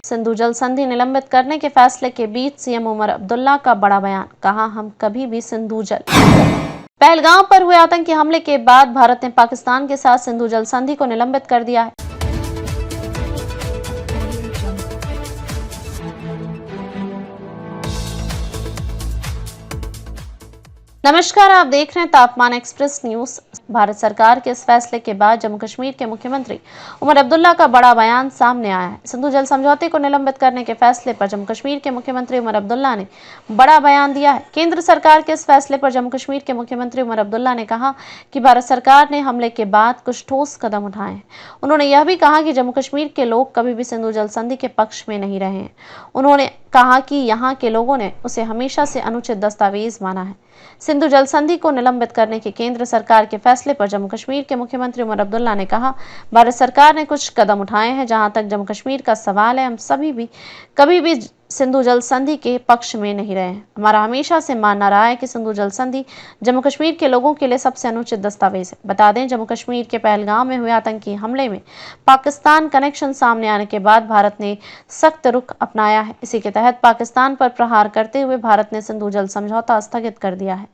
सिंधु जल संधि निलंबित करने के फैसले के बीच सीएम उमर अब्दुल्ला का बड़ा बयान, कहा हम कभी भी सिंधु जल। पहलगाम पर हुए आतंकी हमले के बाद भारत ने पाकिस्तान के साथ सिंधु जल संधि को निलंबित कर दिया है। नमस्कार, आप देख रहे हैं तापमान एक्सप्रेस न्यूज। भारत सरकार के इस फैसले के बाद जम्मू कश्मीर के मुख्यमंत्री उमर अब्दुल्ला का बड़ा बयान सामने आया है। सिंधु जल समझौते को निलंबित करने के फैसले पर जम्मू कश्मीर के मुख्यमंत्री उमर अब्दुल्ला ने बड़ा बयान दिया है। केंद्र सरकार के इस फैसले पर जम्मू कश्मीर के मुख्यमंत्री उमर अब्दुल्ला ने कहा कि भारत सरकार ने हमले के बाद कुछ ठोस कदम उठाए हैं। उन्होंने यह भी कहा कि जम्मू कश्मीर के लोग कभी भी सिंधु जल संधि के पक्ष में नहीं रहे हैं। उन्होंने कहा कि यहाँ के लोगों ने उसे हमेशा से अनुचित दस्तावेज माना है। सिंधु जल संधि को निलंबित करने के केंद्र सरकार के फैसले पर जम्मू कश्मीर के मुख्यमंत्री उमर अब्दुल्ला ने कहा, भारत सरकार ने कुछ कदम उठाए हैं। जहां तक जम्मू कश्मीर का सवाल है, हम सभी भी कभी भी सिंधु जल संधि के पक्ष में नहीं रहे हैं। हमारा हमेशा से मानना रहा है कि सिंधु जल संधि जम्मू कश्मीर के लोगों के लिए सबसे अनुचित दस्तावेज है। बता दें, जम्मू कश्मीर के पहलगाम में हुए आतंकी हमले में पाकिस्तान कनेक्शन सामने आने के बाद भारत ने सख्त रुख अपनाया है। इसी के तहत पाकिस्तान पर प्रहार करते हुए भारत ने सिंधु जल समझौता स्थगित कर दिया है।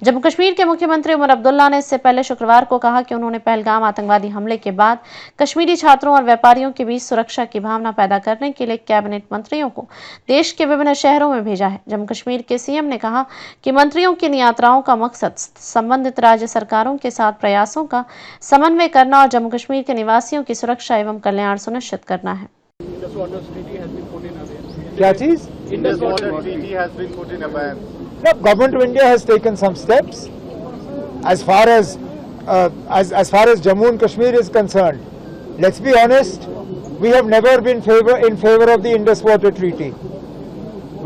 जम्मू कश्मीर के मुख्यमंत्री उमर अब्दुल्ला ने इससे पहले शुक्रवार को कहा कि उन्होंने पहलगाम आतंकवादी हमले के बाद कश्मीरी छात्रों और व्यापारियों के बीच सुरक्षा की भावना पैदा करने के लिए कैबिनेट मंत्रियों को देश के विभिन्न शहरों में भेजा है। जम्मू कश्मीर के सीएम ने कहा कि मंत्रियों की इन यात्राओं का मकसद संबंधित राज्य सरकारों के साथ प्रयासों का समन्वय करना और जम्मू कश्मीर के निवासियों की सुरक्षा एवं कल्याण सुनिश्चित करना है। क्या चीज? The government of India has taken some steps as far as Jammu and Kashmir is concerned. Let's be honest, we have never been in favor of the Indus Water Treaty.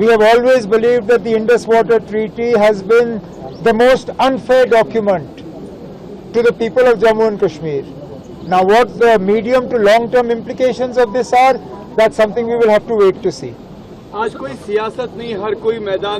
We have always believed that the Indus Water Treaty has been the most unfair document to the people of Jammu and Kashmir. Now what the medium to long term implications of this are, that's something we will have to wait to see. आज कोई सियासत नहीं, हर कोई मैदान